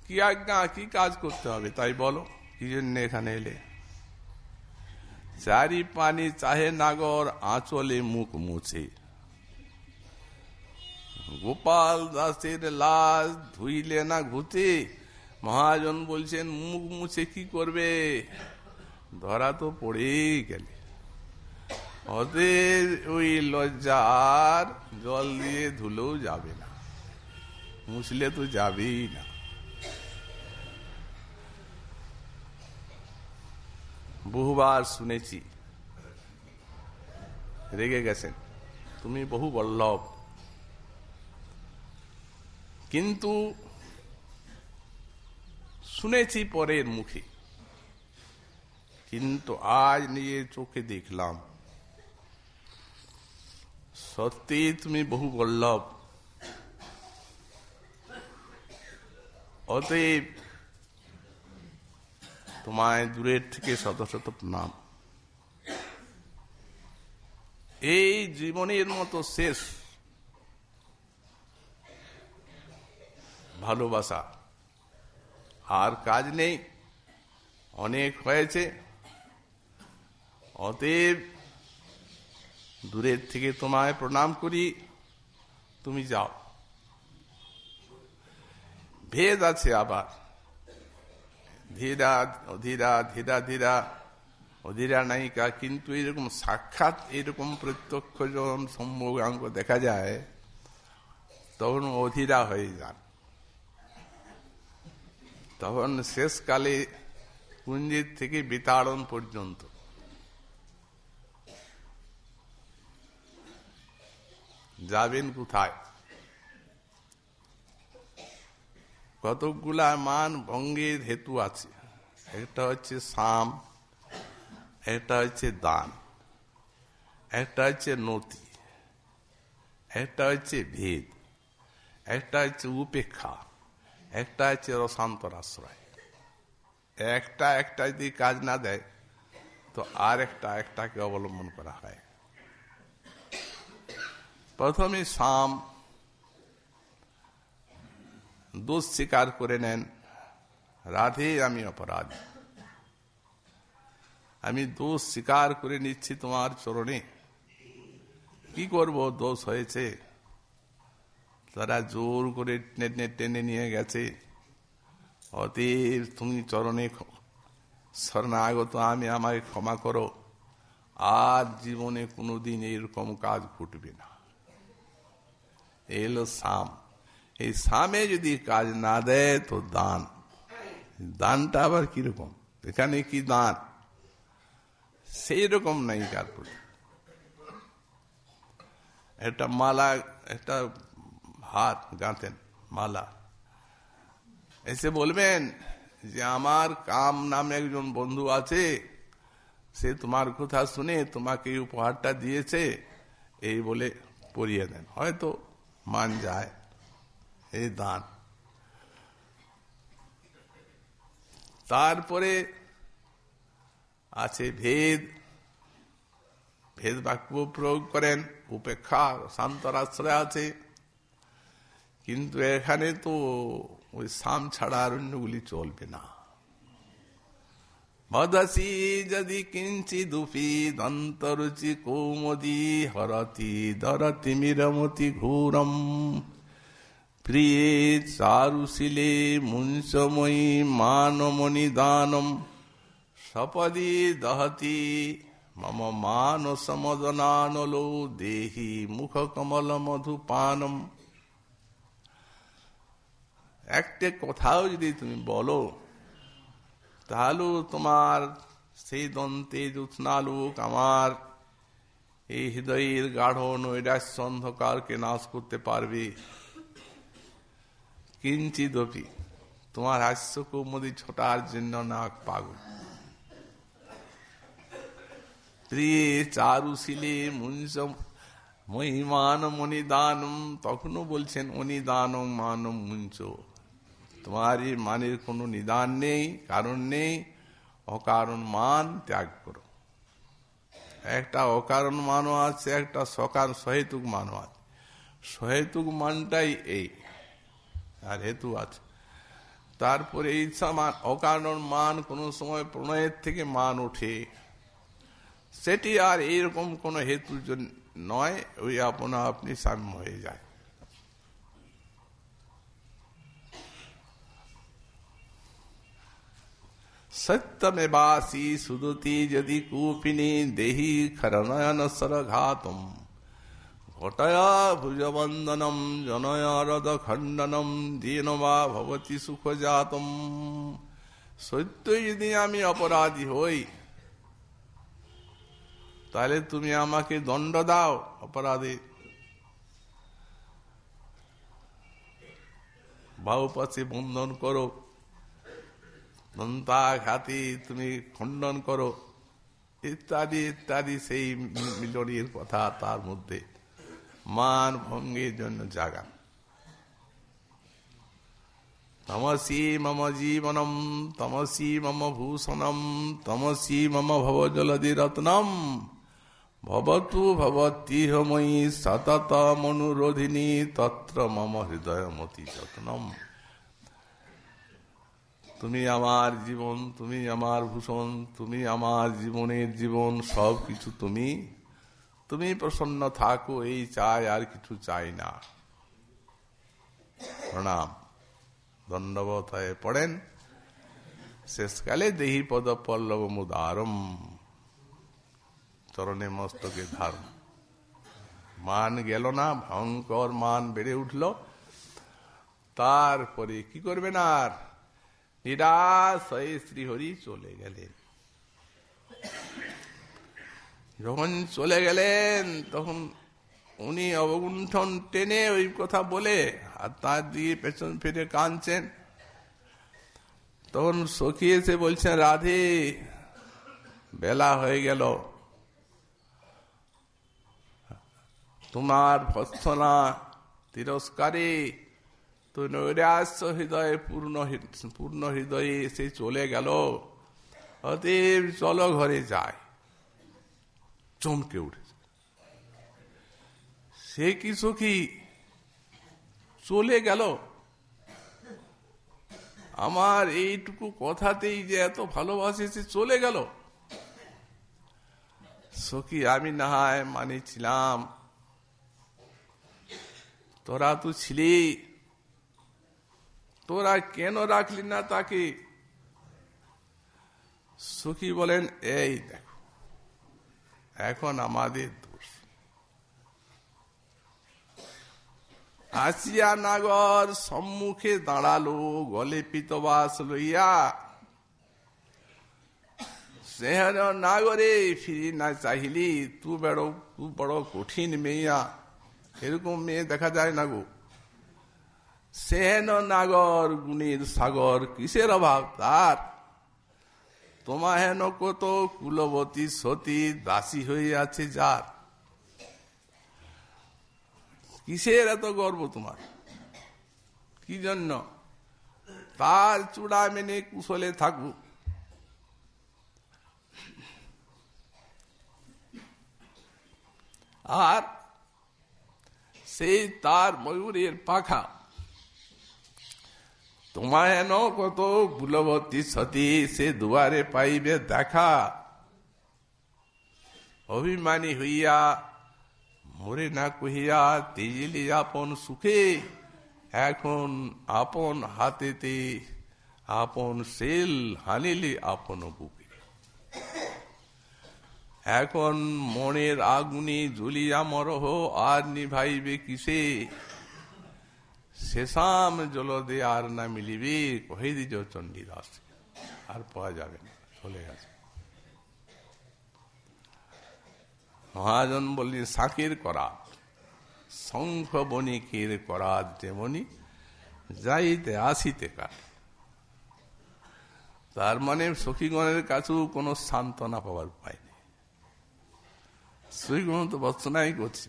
কি আজ্ঞা, কি কাজ করতে হবে তাই বলো, কি জন্য এখানে এলে। চারি পানি চাহে নাগর, আঁচলে মুখ মুছে। গোপাল দাসের লাশ ধুইলে না ঘুচে। মহাজন বলছেন, মুখ মুছে কি করবে, ধরা তো পড়েই গেলে। ওদের ওই লজ্জার জল দিয়ে ধুলেও যাবে না, মুছলে তো যাবেই না। বহুবার শুনেছি, রেগে গেছেন, তুমি বহু বল্লভ। কিন্তু শুনেছি পরের মুখে, কিন্তু আজ নিয়ে চোখে দেখলাম সত্যি তুমি বহু বল্লভ। অতএব তোমায় দূরের থেকে শত শত প্রণাম। এই জীবনের মতো শেষ ভালোবাসা আর কাজ নেই, অনেক হয়েছে। অতএব দূরের থেকে তোমায় প্রণাম করি, তুমি যাও। ভেদ আছে আবার, ধীরা অধীরা ধীরা ধীরা অধীরা নায়িকা। কিন্তু এরকম সাক্ষাৎ এরকম প্রত্যক্ষ যখন সম্ভোগাঙ্গ দেখা যায় তখন অধীরা হয়ে যান। তখন শেষকালে কুঞ্জিত থেকে বিতাড়ন পর্যন্ত যাবেন কোথায়? কতকগুলা মান ভঙ্গের হেতু আছে। একটা হচ্ছে সাম, একটা হচ্ছে দান, একটা হচ্ছে নতি, একটা হচ্ছে ভেদ, একটা হচ্ছে উপেক্ষা, একটা হচ্ছে রসান্তর আশ্রয়। একটা যদি কাজ না দেয় তো আর একটাকে অবলম্বন করা হয়। প্রথমে সাম, দোষ স্বীকার করে নেন, রাধে আমি অপরাধী, আমি দোষ স্বীকার করে নিচ্ছি তোমার চরণে। কি করব, দোষ হয়েছে, তারা জোর করে টেনে নিয়ে গেছে। অতএব তুমি চরণে শরণাগত আমি, আমাকে ক্ষমা করো, আর জীবনে কোনোদিন এরকম কাজ ঘটবে না। এলো সাম। এই সামে যদি কাজ না দেয় তো দান। দানটা আবার কিরকম, এখানে কি দান সেই রকম নাই কার প্রতি। একটা মালা, একটা হাত গাঁথেন মালা, এসে বলবেন যে আমার কাম নামে একজন বন্ধু আছে, সে তোমার কথা শুনে তোমাকে এই উপহারটা দিয়েছে, এই বলে পরিয়ে দেন, হয়তো মান যায়, এই দান। তারপরে আছে ভেদ, ভেদ বাক্য প্রয়োগ করেন, উপেক্ষা শান্তর আশ্রয় আছে। কিন্তু এখানে তো ওই সাম ছাড়া আর অন্যগুলি চলবে না। মদসি যদি কিঞ্চি দুপি দন্তরুচি কৌমদি হরতি দরতি মিরমতি ঘোরম প্রিয়ে চারুশিলে মুঞ্চময়ী মানমণি দানম সপদি দহতি মম মানসমদনানলো দেহি মুখ কমল মধুপানম। একটা কথাও যদি তুমি বলো তাহলে তোমার সেই দন্তে জ্যোৎস্নালোক আমার এই হৃদয়ের গাঢ় নৈরাশ্য অন্ধকারকে নাশ করতে পারবে। কিঞ্চিদপি, তোমার হাস্য কৌমুদী ছোটার জন্য নাক পাগল। প্রিয়ে চারুশিলে মুঞ্চ মহিমান মণিদানম, তখনও বলছেন অনিদানম মানম মুঞ্চ, তোমার এই মানের কোনো নিদান নেই, কারণ নেই, অকারণ মান ত্যাগ করো। একটা অকারণ মানও আছে, একটা সহেতুক মানও আছে। সহেতুক মানটাই এই, আর হেতু আছে। তারপরে এই অকারণ মান কোন সময় প্রণয়ের থেকে মান ওঠে, সেটি আর এইরকম কোন হেতু নয়, ওই আপনা আপনি সাম্য হয়ে যায়। সত্যমেবাসি সুদতি যদি কূপিনী দেহি খরনয়ন সরঘাতম ঘটয়া ভুজবন্দনম জনয়া রদ খণ্ডনম দীনবা ভবতি সুখজাতম। সত্যই যদি আমি অপরাধী হই তাহলে তুমি আমাকে দণ্ড দাও অপরাধে, বাহুপাশে বন্ধন করো, দন্তাঘাতে তুমি খণ্ডন করো, ইত্যাদি ইত্যাদি। সেই মিলনের কথা তার মধ্যে মান ভঙ্গের জন্য জাগান। তমসি মম জীবনম তমসি মম ভূষণম তমসি মম ভবজলধি রত্নম ভবতু ভবতিহ ময়ি সতত মনুরোধিনী তত্র মম হৃদয়মতি যত্নম। তুমি আমার জীবন, তুমি আমার ভূষণ, তুমি আমার জীবনের জীবন, সব কিছু তুমি। তুমি প্রসন্ন থাকো, এই চাই, আর কিছু চাই না। প্রণাম, দণ্ডবত হয়ে পড়েন। শেষকালে দেহি পদ পল্লব মুদারম, চরণে মস্তকে ধারণ। মান গেল না, ভয়ঙ্কর মান বেড়ে উঠল। তারপরে কি করবেন? আর নিরাশ হয়ে শ্রীহরি চলে গেলেন। যখন চলে গেলেন তখন উনি অবগুণ্ঠন টেনে ওই কথা বলে আর তার দিয়ে পেছন ফিরে কাঁদছেন। তখন সখী এসে বলছেন, রাধে বেলা হয়ে গেল, তোমার ভর্ৎসনা তিরস্কারে তো নৈরাশ্য হৃদয়ে পূর্ণ হৃদয়ে এসে চলে গেল, অতএব চলো ঘরে যায়। চমকে উঠেছে। সে কি সখী চলে গেল? আমার এইটুকু কথাতেই যে এত ভালোবাসে, সে চলে গেল? সখী, আমি না হয় মানেছিলাম, তোরা তো ছিলি, তোরা কেন রাখলি না তাকে? সখী বলেন, এই দেখো এখন আমাদের দোষ। আসিয়া নাগর সম্মুখে দাঁড়ালো, গলে পিতবাস লইয়া। সেহেন নাগরে ফিরি না চাহিলি, তুই বড় কঠিন মেয়া, এরকম মেয়ে দেখা যায় না গো। সেহেন নাগর গুণের সাগর, কিসের অভাব তার? তোমা হেন কত কুলবতী সতী দাসী হইয়াছে যার। কিসের এত গর্ব তোমার? কি জন্য? তার চূড়া মেনে কুশলে থাকুক। আর সেই তার ময়ূরের পাখা, তোমায় হেন কত কুলবতী সতী সে দুয়ারে পাইবে দেখা। অভিমানী হইয়া মরে না কহিয়া তেজিলি আপন সুখে, এখন আপন হাতেতে আপন সেল হানিলি আপন বুকে। এখন মনের আগুনে জ্বলিয়া মরহ, আর নিভাইবে কিসে? শেষাম জলদে আর না মিলিবে, কহে দিজ চণ্ডীদাস। আর পাওয়া যাবে না, চলে গেছে। মহাজন বললেন, শাঁখের করাত, শঙ্খ বণিকের করাত যেমনি, যাইতে আসিতে কার। তার মানে সখীগণের কাছেও কোনো সান্ত্বনা পাওয়ার উপায় নেই। সখীগণ তো বর্ষনাই করছে।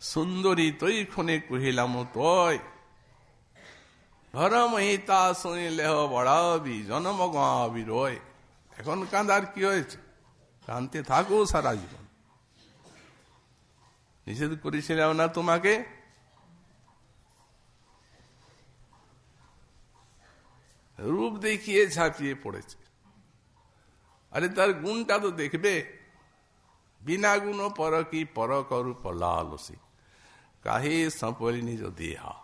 সুন্দরী তৈ ক্ষণে কহিলাম তয়, ধরমহিতা শুনিলেহ বড়াবি, জন্ম গাবি রয়। এখন কাঁদার কি হয়েছে? কাঁদতে থাকো সারা জীবন। নিষেধ করেছিলাম না তোমাকে? রূপ দেখিয়ে ঝাঁপিয়ে পড়েছে। আরে তার গুণটা তো দেখবে। বিনা গুণ পর কি পর করু পলালসি, কাহে সপরি নিজ দেহা।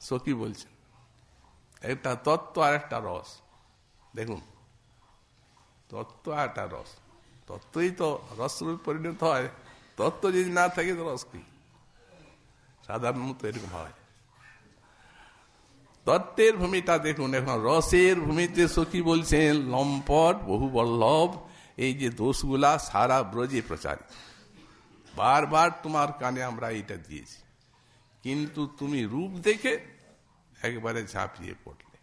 সখী বলছেন, একটা তত্ত্ব আর একটা রস। দেখুন, তত্ত্ব আর একটা রস। তত্ত্বই তো রসরূপে পরিণত হয়। তত্ত্ব যদি না থাকে তো রস কি? সাধারণত এরকম হয়। তত্ত্বের ভূমিটা দেখুন। এখন রসের ভূমিতে সখী বলছেন, লম্পট বহু বল্লভ, এই যে দোষগুলা সারা ব্রজে প্রচারিত। বারবার তোমার কানে আমরা এটা দিয়েছি, কিন্তু তুমি রূপ দেখে একবারে ঝাঁপিয়ে পড়লে।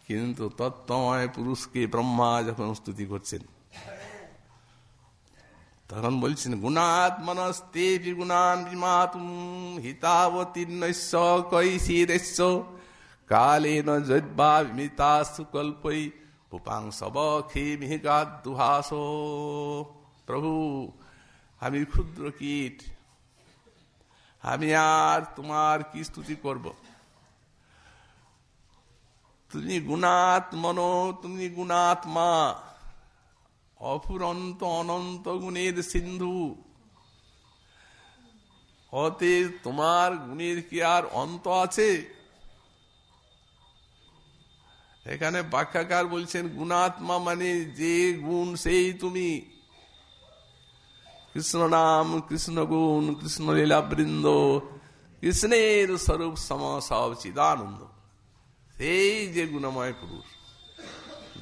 কিন্তু তত্ত্বময় পুরুষকে ব্রহ্মা যখন স্তুতি করছেন, তখন বলছেন, গুণাত্মনস্তে গুণান বিমাতুম হিতাবতীর্ণস্য কৈশিরেস্য কালেন যদ্বা বিমিতাসু কল্পৈ পুপাংসব খেমিহিকাদ দুহাস। প্রভু, আমি ক্ষুদ্র কীট, আমি আর তোমার কি স্তুতি করব? তুমি গুণাত্মন, তুমি গুণাত্মা, অফুরন্ত অনন্ত গুণের সিন্ধু, অতএব তোমার গুণের কি আর অন্ত আছে? এখানে ব্যাখ্যাকার বলছেন গুণাত্মা মানে যে গুণ সেই তুমি। কৃষ্ণ নাম, কৃষ্ণ গুণ, কৃষ্ণ লীলা বৃন্দ, কৃষ্ণের স্বরূপ সম সব চিদানন্দ, সেই যে গুণময় পুরুষ,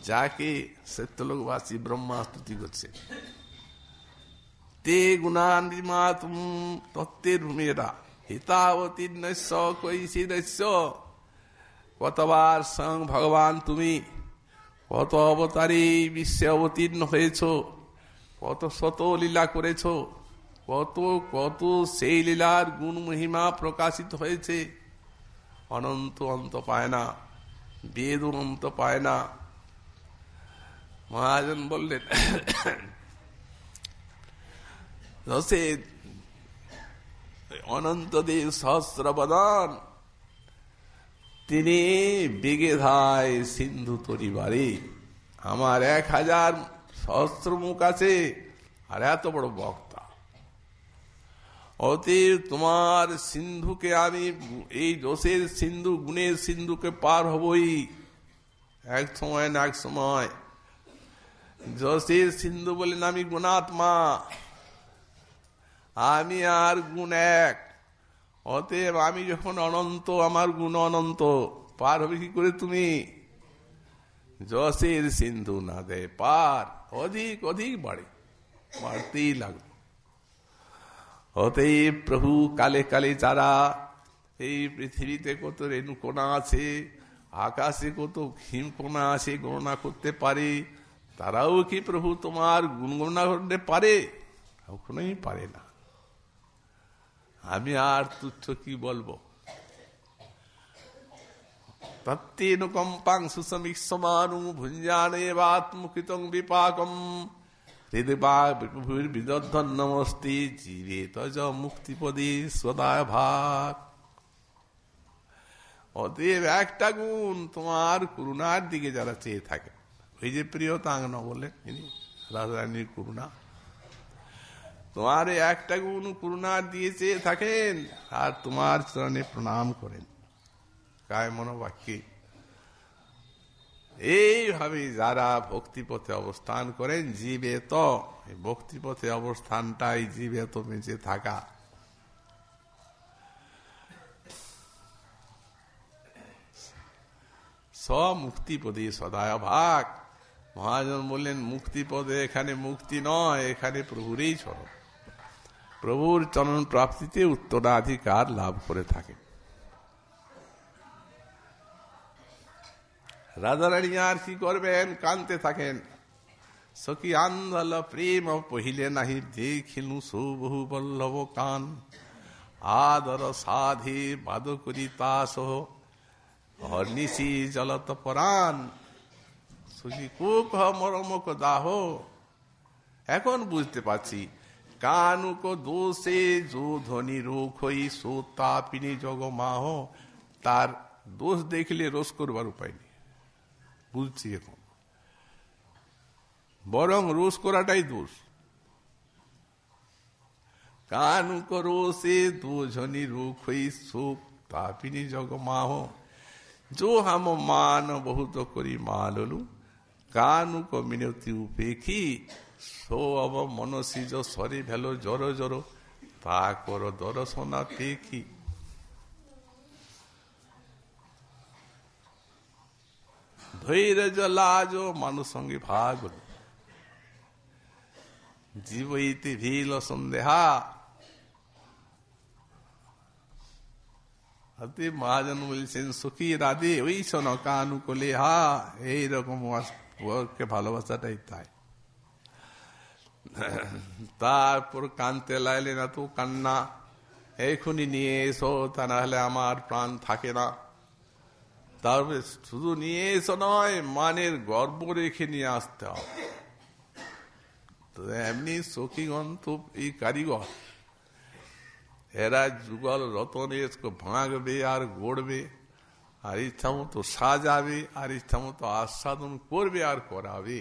যাকে সত্যলোকবাসী ব্রহ্মা স্তুতি করছে। তে গুণান্বিমাতুম তত্ত্বের ভূমিরা হিতাবতীর্ণস্য কৈশিরস্য। কতবার স্বয়ং ভগবান তুমি কত অবতারে বিশ্বে অবতীর্ণ হয়েছ, কত শত লীলা করেছ, কত কত সেই লীলার গুণ মহিমা প্রকাশিত হয়েছে। অনন্ত অন্ত পায় না, বেদ অন্ত পায় না। মহাজন বললেন অনন্ত দেব সহস্রবদন, তিনি বেগে ধায় সিন্ধু তরিবারে। আমার 1000 সহস্র মুখ আছে, আর এত বড় বক্তা। অতএব তোমার সিন্ধুকে আমি, এই দোষের সিন্ধু, গুণের সিন্ধুকে পার হবই এক সময় না এক সময়। যশের সিন্ধু বলেন আমি গুণাত্মা, আমি আর গুণ এক। অতএব আমি যখন অনন্ত, আমার গুণ অনন্ত, পার হবে কি করে তুমি? যশের সিন্ধু না দেয় পার, অধিক অধিক বাড়তেই লাগবে। অতএব প্রভু কালে কালে যারা এই পৃথিবীতে কত রেণুকণা আছে, আকাশে কত হিমকণা আছে গণনা করতে পারে, তারাও কি প্রভু তোমার গুণ গণনা করতে পারে? কখনোই পারে না। আমি আর তুচ্ছ কি বলবো? তত্তেনুকম্পাং সুসমীক্ষমানু ভুঞ্জানেবাত্মকৃতং বিপাকম হৃদবিদধ্বন্নমস্তি জীবে তজ মুক্তিপদে সদায় ভাগ। অতএব একটা গুণ, তোমার করুণার দিকে যারা চেয়ে থাকে, ওই যে প্রিয়তাঙ্গনা বললেন রাধারানীর করুণা, তোমার একটা গুণ করুণার দিয়ে চেয়ে থাকেন, আর তোমার চরণে প্রণাম করেন কায় মনোবাক্যে। এইভাবে যারা ভক্তিপথে অবস্থান করেন, জীবে তো, ভক্তিপথে অবস্থানটাই জীবে তো বেঁচে থাকা। মুক্তিপদে সদায় ভাগ। মহাজন বললেন মুক্তিপদে, এখানে মুক্তি নয়, এখানে প্রভুরই চরণ, প্রভুর চরণ প্রাপ্তিতে উত্তরাধিকার লাভ করে থাকে। রাধারানী আর কি করবেন? কানতে থাকেন। সখী আন্দল প্রেম পहिले নাহি দেখিলু সুবহু বল্লভ কান, আদর সাধে বাদ করি তাস হর্নিশি জলত পরাণ। সখী কুক মরমক দাহ। এখন বুঝতে পারছি, কানুক দোষে যো ধনী রোগ হই সো তাপিনী জগ মাহ। তার দোষ দেখলে রোষ করবার উপায় নেই, বুঝছি এখন। বরং রোষ করাটাই দোষ। কানুক রোষে দো ধনী রোগ হই সো তাপিনী জগ মাহ। जो हम मान बहुत करी माललू, कानुक मिनती उपेक्षी सो अब मनसी जो सरी भेलो जर जर ता कर दर्शना देखी। धैर्य लाजो मानु संगे भाग जीवईति भील सन्देहा। মহাজন বলছেন সখী রাধে ওই শোনো কানুকলে হা। এইরকম ভালোবাসাটাই তাই। তারপর কানতে লাইলে না তো কান্না, এখনই নিয়ে এসো, তা না হলে আমার প্রাণ থাকে না। তারপরে শুধু নিয়ে এসো নয়, মানের গর্ব রেখে নিয়ে আসতে হবে। তো এমনি সখীগণ তো এই কারিগর, এরা যুগল রতনে ভাঙবে আর গড়বে, আর ইচ্ছা মতো সাজাবে, আর ইচ্ছা মতো আস্বাদন করবে আর করাবে।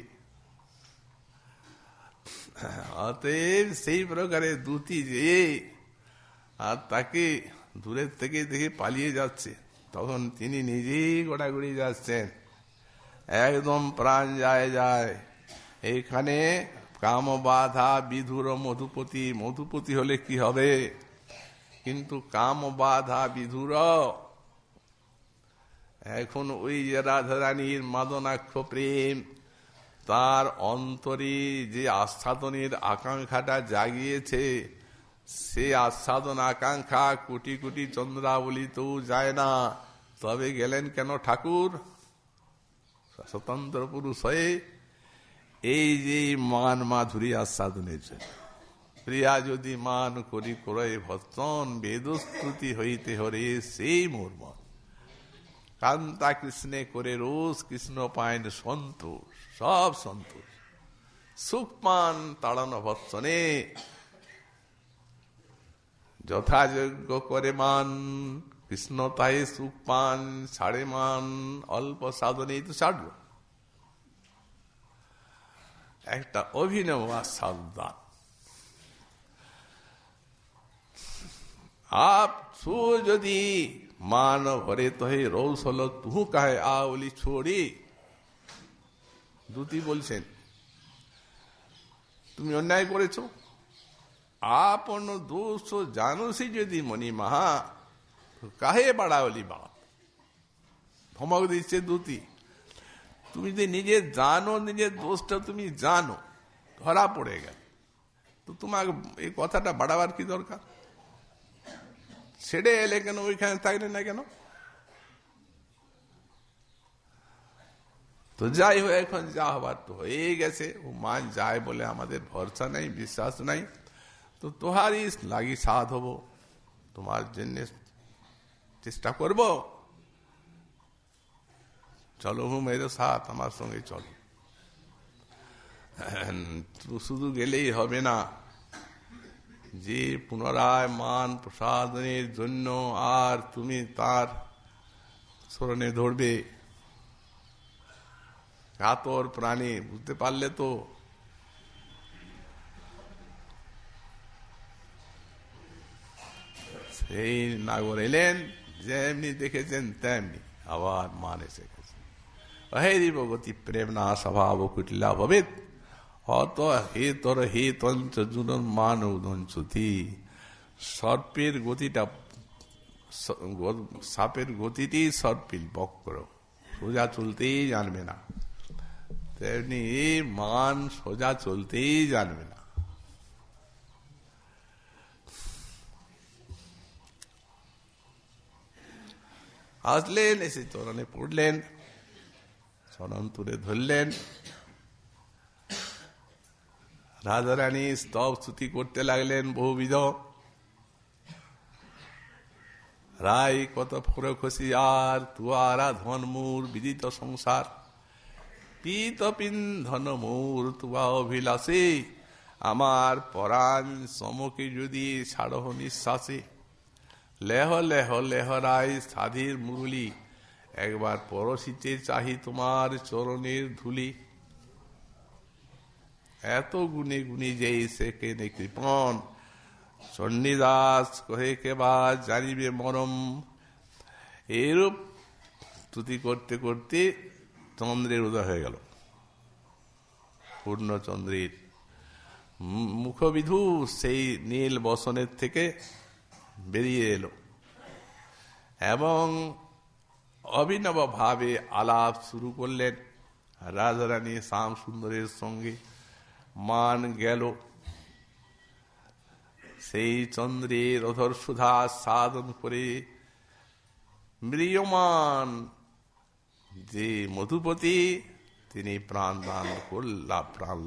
অতএব সেই প্রকারে দুটি যে আর তাকে দূরের থেকে দেখে পালিয়ে যাচ্ছে, তখন তিনি নিজেই গোড়াগুড়ি যাচ্ছেন, একদম প্রাণ যায় যায়। এইখানে কাম বাধা বিধুর মধুপতি, মধুপতি হলে কি হবে, কিন্তু কাম বাধা বিধুর এখন ওই যে রাধারানীর মাদনাক্ষ প্রেম, তার অন্তরে যে আস্বাদনের আকাঙ্ক্ষাটা জাগিয়েছে, সে আস্বাদন আকাঙ্ক্ষা কোটি কোটি চন্দ্রাবলীতেও যায় না। তবে গেলেন কেন ঠাকুর স্বতন্ত্র পুরুষ হয়ে? এই যে মান মাধুরী আস্বাদনের জন্য। প্রিয়া যদি মান করি ক্রয় ভর্তন, বেদস্তুতি হইতে হরে সেই মোর মন। কান্তা কৃষ্ণে করে রোজ, কৃষ্ণ পায়ন সন্তোষ, সব সন্তোষ। সুখ পান তাড়ানো ভর্সনে, যথাযোগ্য করে মান। কৃষ্ণ তাই সুখ পান, ছাড়ে মান, অল্প সাধনেই তো ছাড়ল। একটা অভিনব আস্বাদন। आप सो যদি মান ভরে তোহে রৌস হলো তু কাহে আউলি ছোড়ি। দুটি বলছেন, তুমি অন্যায় করেছ, আপন দোষ জানোসি যদি মনি মহা, কাহে বাড়াওলি বাপ। ধমক দিচ্ছে দুটি, তুমি যে নিজে জানো, নিজের দোষটা তুমি জানো, ধরা পড়ে গেল, তো তোমাকে এই কথাটা বাড়াবার কি দরকার? ছেড়ে এলে কেন, ওইখানে থাকলে না কেন? তো যাই হোক, এখন যা হবার তো হয়ে গেছে। ও মান যায় বলে আমাদের ভরসা নাই, বিশ্বাস নাই। তো তোহারই লাগি সাধ হব, তোমার জন্য চেষ্টা করব। চলো মেরে সাথ, আমার সঙ্গে চলো। শুধু গেলেই হবে না, যে পুনরায় মান প্রসাদনের জন্য আর তুমি তার স্মরণে ধরবে, কাতর প্রাণী, বুঝতে পারলে তো? সেই নাগর এলেন, যেমনি দেখেছেন তেমনি আবার মান এসে গেছে। অহেরিব গতি প্রেম না স্বভাব কুটিলা ভবেত, অত হে তর হে তঞ্চ জুনন মান উদঞ্চতি। সর্পের গতিটা, সাপের গতিটি সর্পিল বক্র, সোজা চলতেই জানবে না, তেমনি মান সোজা চলতেই জানবে না। আসলেন, এসে চরণে পড়লেন, চরণ তুলে ধরলেন। রাধারানী স্তব স্তুতি করতে লাগলেন বহুবিধ। রায় কত ফোর খুশি আর তুয়ারা ধন মূর বিদিত সংসার, পীত পিন্ধন মূর তুয়া অভিলাষে, আমার পরাণ সমকে যদি ছাড়হ নিঃশ্বাসে। লেহ লেহ লেহ রায় সাধীর মুরলি, একবার পরশিতে চাহি তোমার চরণের ধুলি। এত গুণে গুণী যেই সে কেনে কৃপণ, চণ্ডীদাস কহে কেবা জানিবে মরম। এরূপ স্তুতি করতে করতে চন্দ্রের উদয় হয়ে গেল। পূর্ণচন্দ্রের মুখবিধু সেই নীল বসনের থেকে বেরিয়ে এলো এবং অভিনব ভাবে আলাপ শুরু করলেন রাধারানী শ্যাম সুন্দরের সঙ্গে। মান গেল, সেই চন্দ্রের অধর সুধা সাধন করে ম্রিয়মান যে মধুপতি, তিনি প্রাণ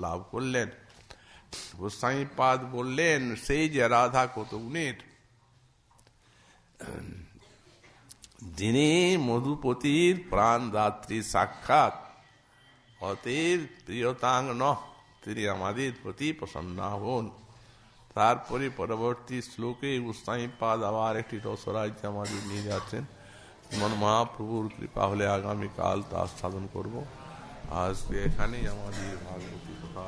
লাভ করলেন। গোস্বামীপাদ বললেন, সেই যে রাধা কত গুণের, যিনি মধুপতির প্রাণদাত্রী সাক্ষাৎ, অতএব প্রিয়তাং নঃ, তিনি আমাদের প্রতি প্রসন্ন হন। তারপরে পরবর্তী শ্লোকে গোস্বামীপাদ আবার একটি রসরাজ্য আমাদের নিয়ে যাচ্ছেন। মহাপ্রভুর কৃপা হলে আগামীকাল তা সাধন করব। আজকে এখানেই আমাদের ভাগবতী কথা।